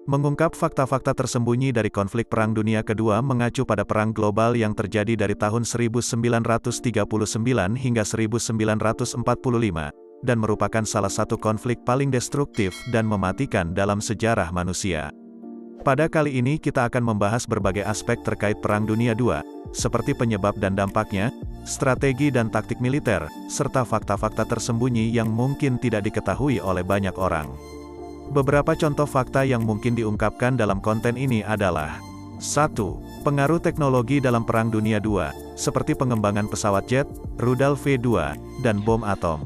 Mengungkap fakta-fakta tersembunyi dari konflik Perang Dunia Kedua mengacu pada perang global yang terjadi dari tahun 1939 hingga 1945, dan merupakan salah satu konflik paling destruktif dan mematikan dalam sejarah manusia. Pada kali ini kita akan membahas berbagai aspek terkait Perang Dunia II, seperti penyebab dan dampaknya, strategi dan taktik militer, serta fakta-fakta tersembunyi yang mungkin tidak diketahui oleh banyak orang. Beberapa contoh fakta yang mungkin diungkapkan dalam konten ini adalah 1. Pengaruh teknologi dalam Perang Dunia II, seperti pengembangan pesawat jet, rudal V2, dan bom atom.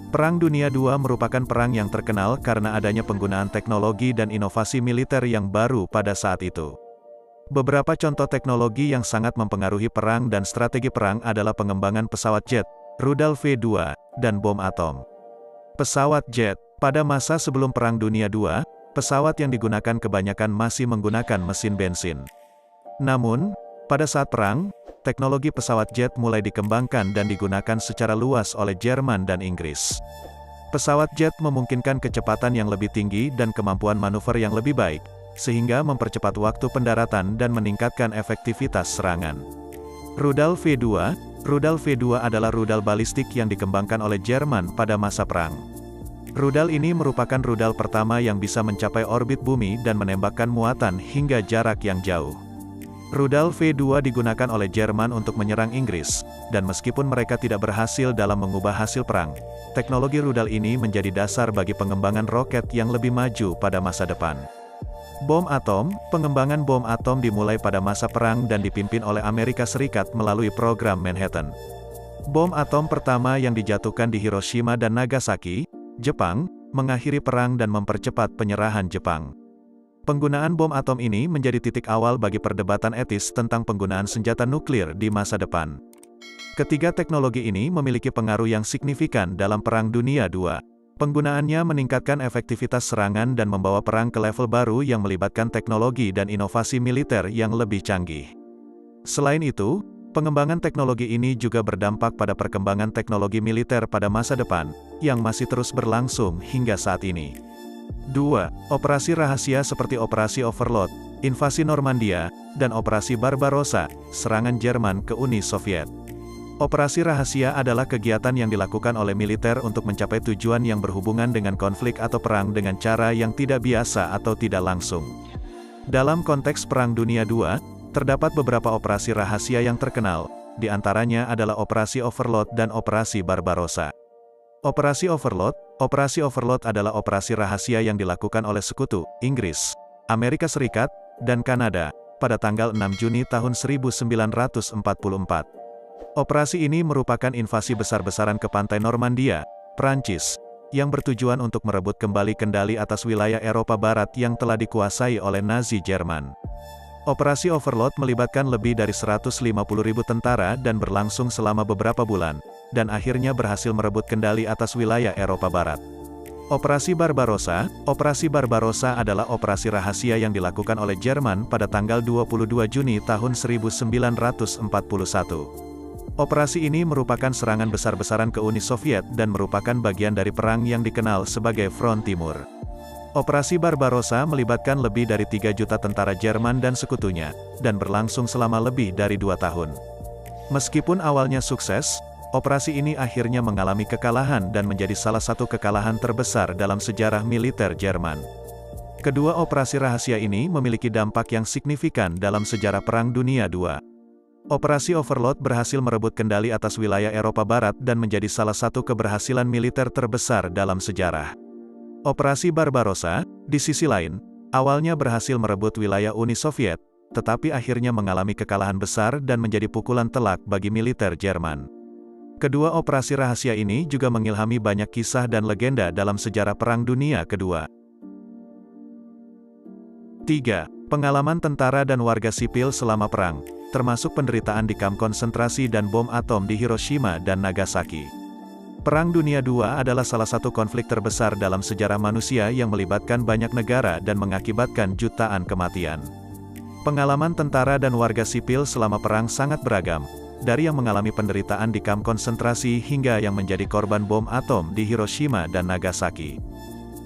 Perang Dunia II merupakan perang yang terkenal karena adanya penggunaan teknologi dan inovasi militer yang baru pada saat itu. Beberapa contoh teknologi yang sangat mempengaruhi perang dan strategi perang adalah pengembangan pesawat jet, rudal V2, dan bom atom. Pesawat jet. Pada masa sebelum Perang Dunia II, pesawat yang digunakan kebanyakan masih menggunakan mesin bensin. Namun, pada saat perang, teknologi pesawat jet mulai dikembangkan dan digunakan secara luas oleh Jerman dan Inggris. Pesawat jet memungkinkan kecepatan yang lebih tinggi dan kemampuan manuver yang lebih baik, sehingga mempercepat waktu pendaratan dan meningkatkan efektivitas serangan. Rudal V2. Rudal V2 adalah rudal balistik yang dikembangkan oleh Jerman pada masa perang. Rudal ini merupakan rudal pertama yang bisa mencapai orbit bumi dan menembakkan muatan hingga jarak yang jauh. Rudal V2 digunakan oleh Jerman untuk menyerang Inggris, dan meskipun mereka tidak berhasil dalam mengubah hasil perang, teknologi rudal ini menjadi dasar bagi pengembangan roket yang lebih maju pada masa depan. Bom atom. Pengembangan bom atom dimulai pada masa perang dan dipimpin oleh Amerika Serikat melalui program Manhattan. Bom atom pertama yang dijatuhkan di Hiroshima dan Nagasaki, Jepang, mengakhiri perang dan mempercepat penyerahan Jepang. Penggunaan bom atom ini menjadi titik awal bagi perdebatan etis tentang penggunaan senjata nuklir di masa depan. Ketiga teknologi ini memiliki pengaruh yang signifikan dalam Perang Dunia II. Penggunaannya meningkatkan efektivitas serangan dan membawa perang ke level baru yang melibatkan teknologi dan inovasi militer yang lebih canggih. Selain itu, pengembangan teknologi ini juga berdampak pada perkembangan teknologi militer pada masa depan, yang masih terus berlangsung hingga saat ini. 2. Operasi rahasia seperti Operasi Overlord, Invasi Normandia, dan Operasi Barbarossa, serangan Jerman ke Uni Soviet. Operasi rahasia adalah kegiatan yang dilakukan oleh militer untuk mencapai tujuan yang berhubungan dengan konflik atau perang dengan cara yang tidak biasa atau tidak langsung. Dalam konteks Perang Dunia II, terdapat beberapa operasi rahasia yang terkenal, di antaranya adalah Operasi Overlord dan Operasi Barbarossa. Operasi Overlord adalah operasi rahasia yang dilakukan oleh Sekutu, Inggris, Amerika Serikat, dan Kanada, pada tanggal 6 Juni tahun 1944. Operasi ini merupakan invasi besar-besaran ke pantai Normandia, Prancis, yang bertujuan untuk merebut kembali kendali atas wilayah Eropa Barat yang telah dikuasai oleh Nazi Jerman. Operasi Overlord melibatkan lebih dari 150.000 tentara dan berlangsung selama beberapa bulan, dan akhirnya berhasil merebut kendali atas wilayah Eropa Barat. Operasi Barbarossa adalah operasi rahasia yang dilakukan oleh Jerman pada tanggal 22 Juni tahun 1941. Operasi ini merupakan serangan besar-besaran ke Uni Soviet dan merupakan bagian dari perang yang dikenal sebagai Front Timur. Operasi Barbarossa melibatkan lebih dari 3 juta tentara Jerman dan sekutunya, dan berlangsung selama lebih dari 2 tahun. Meskipun awalnya sukses, operasi ini akhirnya mengalami kekalahan dan menjadi salah satu kekalahan terbesar dalam sejarah militer Jerman. Kedua operasi rahasia ini memiliki dampak yang signifikan dalam sejarah Perang Dunia II. Operasi Overlord berhasil merebut kendali atas wilayah Eropa Barat dan menjadi salah satu keberhasilan militer terbesar dalam sejarah. Operasi Barbarossa, di sisi lain, awalnya berhasil merebut wilayah Uni Soviet, tetapi akhirnya mengalami kekalahan besar dan menjadi pukulan telak bagi militer Jerman. Kedua operasi rahasia ini juga mengilhami banyak kisah dan legenda dalam sejarah Perang Dunia Kedua. 3. Pengalaman tentara dan warga sipil selama perang, termasuk penderitaan di kamp konsentrasi dan bom atom di Hiroshima dan Nagasaki. Perang Dunia II adalah salah satu konflik terbesar dalam sejarah manusia yang melibatkan banyak negara dan mengakibatkan jutaan kematian. Pengalaman tentara dan warga sipil selama perang sangat beragam, dari yang mengalami penderitaan di kamp konsentrasi hingga yang menjadi korban bom atom di Hiroshima dan Nagasaki.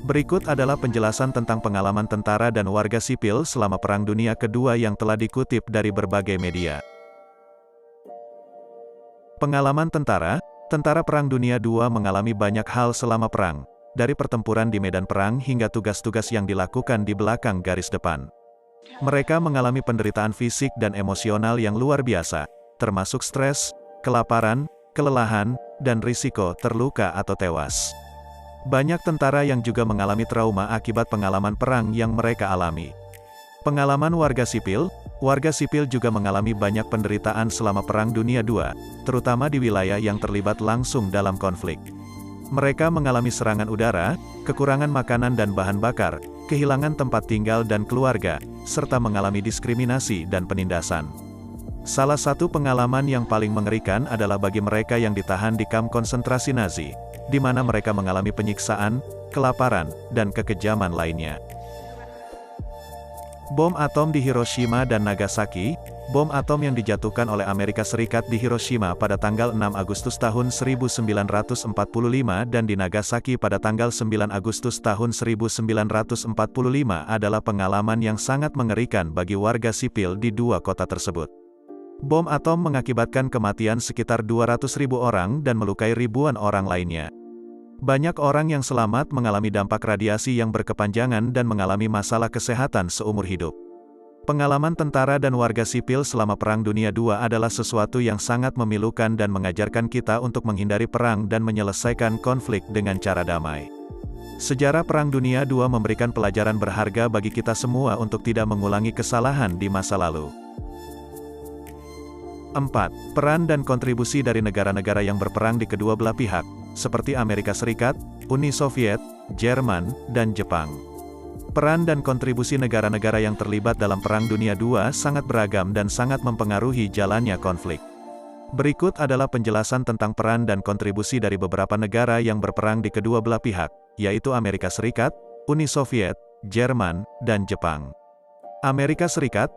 Berikut adalah penjelasan tentang pengalaman tentara dan warga sipil selama Perang Dunia Kedua yang telah dikutip dari berbagai media. Pengalaman tentara Perang Dunia II mengalami banyak hal selama perang, dari pertempuran di medan perang hingga tugas-tugas yang dilakukan di belakang garis depan. Mereka mengalami penderitaan fisik dan emosional yang luar biasa, termasuk stres, kelaparan, kelelahan, dan risiko terluka atau tewas. Banyak tentara yang juga mengalami trauma akibat pengalaman perang yang mereka alami. Pengalaman warga sipil juga mengalami banyak penderitaan selama Perang Dunia II, terutama di wilayah yang terlibat langsung dalam konflik. Mereka mengalami serangan udara, kekurangan makanan dan bahan bakar, kehilangan tempat tinggal dan keluarga, serta mengalami diskriminasi dan penindasan. Salah satu pengalaman yang paling mengerikan adalah bagi mereka yang ditahan di kamp konsentrasi Nazi, di mana mereka mengalami penyiksaan, kelaparan, dan kekejaman lainnya. Bom atom di Hiroshima dan Nagasaki. Bom atom yang dijatuhkan oleh Amerika Serikat di Hiroshima pada tanggal 6 Agustus tahun 1945 dan di Nagasaki pada tanggal 9 Agustus tahun 1945 adalah pengalaman yang sangat mengerikan bagi warga sipil di dua kota tersebut. Bom atom mengakibatkan kematian sekitar 200.000 orang dan melukai ribuan orang lainnya. Banyak orang yang selamat mengalami dampak radiasi yang berkepanjangan dan mengalami masalah kesehatan seumur hidup. Pengalaman tentara dan warga sipil selama Perang Dunia II adalah sesuatu yang sangat memilukan dan mengajarkan kita untuk menghindari perang dan menyelesaikan konflik dengan cara damai. Sejarah Perang Dunia II memberikan pelajaran berharga bagi kita semua untuk tidak mengulangi kesalahan di masa lalu. 4. Peran dan kontribusi dari negara-negara yang berperang di kedua belah pihak, seperti Amerika Serikat, Uni Soviet, Jerman, dan Jepang. Peran dan kontribusi negara-negara yang terlibat dalam Perang Dunia II sangat beragam dan sangat mempengaruhi jalannya konflik. Berikut adalah penjelasan tentang peran dan kontribusi dari beberapa negara yang berperang di kedua belah pihak, yaitu Amerika Serikat, Uni Soviet, Jerman, dan Jepang. Amerika Serikat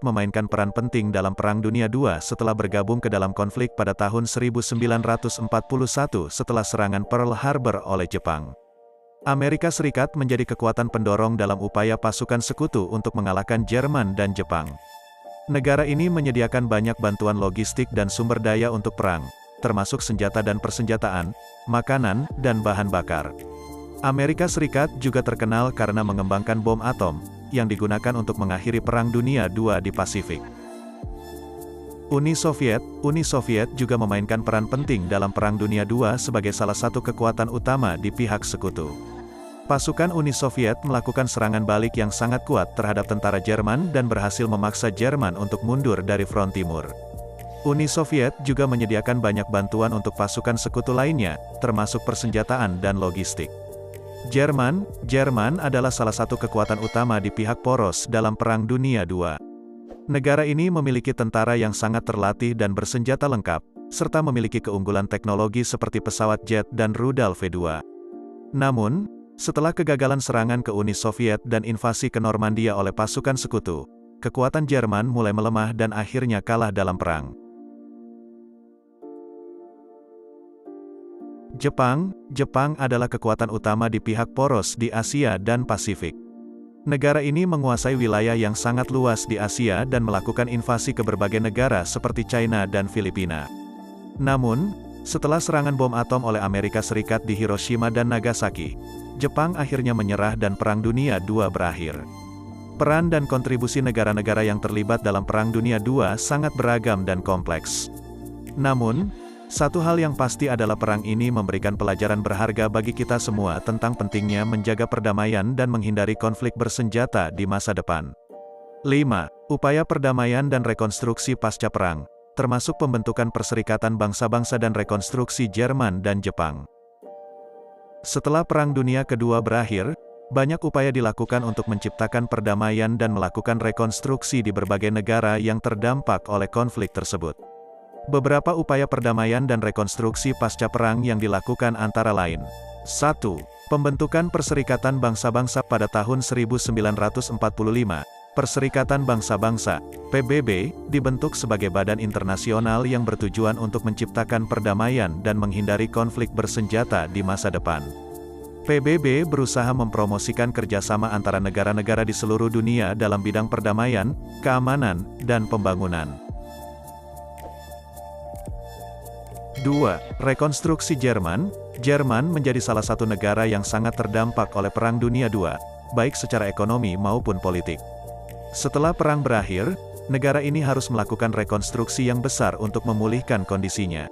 memainkan peran penting dalam Perang Dunia II setelah bergabung ke dalam konflik pada tahun 1941 setelah serangan Pearl Harbor oleh Jepang. Amerika Serikat menjadi kekuatan pendorong dalam upaya pasukan sekutu untuk mengalahkan Jerman dan Jepang. Negara ini menyediakan banyak bantuan logistik dan sumber daya untuk perang, termasuk senjata dan persenjataan, makanan, dan bahan bakar. Amerika Serikat juga terkenal karena mengembangkan bom atom, yang digunakan untuk mengakhiri Perang Dunia II di Pasifik. Uni Soviet juga memainkan peran penting dalam Perang Dunia II sebagai salah satu kekuatan utama di pihak sekutu. Pasukan Uni Soviet melakukan serangan balik yang sangat kuat terhadap tentara Jerman dan berhasil memaksa Jerman untuk mundur dari front timur. Uni Soviet juga menyediakan banyak bantuan untuk pasukan sekutu lainnya, termasuk persenjataan dan logistik. Jerman adalah salah satu kekuatan utama di pihak poros dalam Perang Dunia II. Negara ini memiliki tentara yang sangat terlatih dan bersenjata lengkap, serta memiliki keunggulan teknologi seperti pesawat jet dan rudal V2. Namun, setelah kegagalan serangan ke Uni Soviet dan invasi ke Normandia oleh pasukan sekutu, kekuatan Jerman mulai melemah dan akhirnya kalah dalam perang. Jepang adalah kekuatan utama di pihak poros di Asia dan Pasifik. Negara ini menguasai wilayah yang sangat luas di Asia dan melakukan invasi ke berbagai negara seperti China dan Filipina. Namun, setelah serangan bom atom oleh Amerika Serikat di Hiroshima dan Nagasaki, Jepang akhirnya menyerah dan Perang Dunia II berakhir. Peran dan kontribusi negara-negara yang terlibat dalam Perang Dunia II sangat beragam dan kompleks. Namun, satu hal yang pasti adalah perang ini memberikan pelajaran berharga bagi kita semua tentang pentingnya menjaga perdamaian dan menghindari konflik bersenjata di masa depan. 5. Upaya perdamaian dan rekonstruksi pasca perang, termasuk pembentukan Perserikatan Bangsa-Bangsa dan rekonstruksi Jerman dan Jepang. Setelah Perang Dunia Kedua berakhir, banyak upaya dilakukan untuk menciptakan perdamaian dan melakukan rekonstruksi di berbagai negara yang terdampak oleh konflik tersebut. Beberapa upaya perdamaian dan rekonstruksi pasca perang yang dilakukan antara lain. 1. Pembentukan Perserikatan Bangsa-Bangsa pada tahun 1945. Perserikatan Bangsa-Bangsa, PBB, dibentuk sebagai badan internasional yang bertujuan untuk menciptakan perdamaian dan menghindari konflik bersenjata di masa depan. PBB berusaha mempromosikan kerjasama antara negara-negara di seluruh dunia dalam bidang perdamaian, keamanan, dan pembangunan. 2. Rekonstruksi Jerman. Jerman menjadi salah satu negara yang sangat terdampak oleh Perang Dunia II, baik secara ekonomi maupun politik. Setelah perang berakhir, negara ini harus melakukan rekonstruksi yang besar untuk memulihkan kondisinya.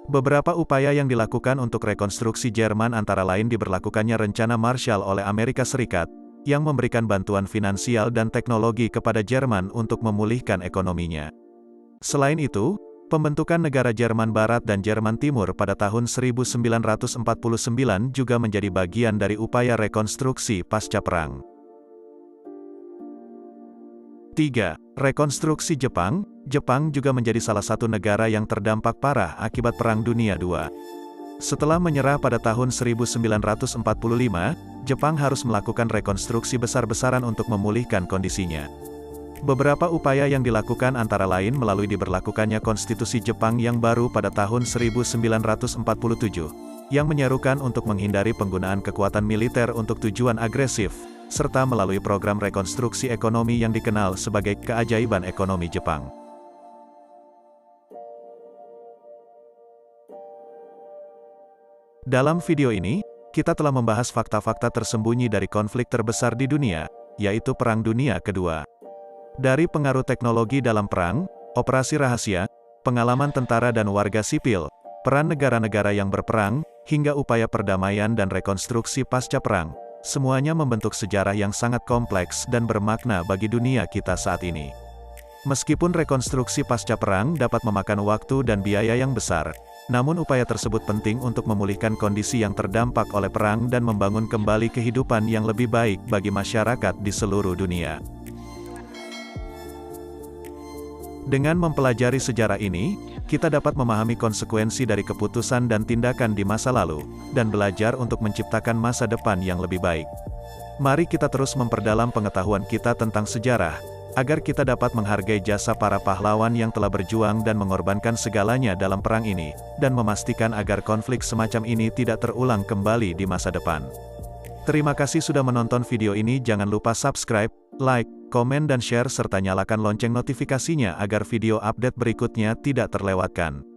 Beberapa upaya yang dilakukan untuk rekonstruksi Jerman antara lain diberlakukannya Rencana Marshall oleh Amerika Serikat, yang memberikan bantuan finansial dan teknologi kepada Jerman untuk memulihkan ekonominya. Selain itu, pembentukan negara Jerman Barat dan Jerman Timur pada tahun 1949 juga menjadi bagian dari upaya rekonstruksi pasca perang. 3. Rekonstruksi Jepang. Jepang juga menjadi salah satu negara yang terdampak parah akibat Perang Dunia II. Setelah menyerah pada tahun 1945, Jepang harus melakukan rekonstruksi besar-besaran untuk memulihkan kondisinya. Beberapa upaya yang dilakukan antara lain melalui diberlakukannya konstitusi Jepang yang baru pada tahun 1947, yang menyerukan untuk menghindari penggunaan kekuatan militer untuk tujuan agresif, serta melalui program rekonstruksi ekonomi yang dikenal sebagai keajaiban ekonomi Jepang. Dalam video ini, kita telah membahas fakta-fakta tersembunyi dari konflik terbesar di dunia, yaitu Perang Dunia Kedua. Dari pengaruh teknologi dalam perang, operasi rahasia, pengalaman tentara dan warga sipil, peran negara-negara yang berperang, hingga upaya perdamaian dan rekonstruksi pasca perang, semuanya membentuk sejarah yang sangat kompleks dan bermakna bagi dunia kita saat ini. Meskipun rekonstruksi pasca perang dapat memakan waktu dan biaya yang besar, namun upaya tersebut penting untuk memulihkan kondisi yang terdampak oleh perang dan membangun kembali kehidupan yang lebih baik bagi masyarakat di seluruh dunia. Dengan mempelajari sejarah ini, kita dapat memahami konsekuensi dari keputusan dan tindakan di masa lalu, dan belajar untuk menciptakan masa depan yang lebih baik. Mari kita terus memperdalam pengetahuan kita tentang sejarah, agar kita dapat menghargai jasa para pahlawan yang telah berjuang dan mengorbankan segalanya dalam perang ini, dan memastikan agar konflik semacam ini tidak terulang kembali di masa depan. Terima kasih sudah menonton video ini. Jangan lupa subscribe, like, komen dan share serta nyalakan lonceng notifikasinya agar video update berikutnya tidak terlewatkan.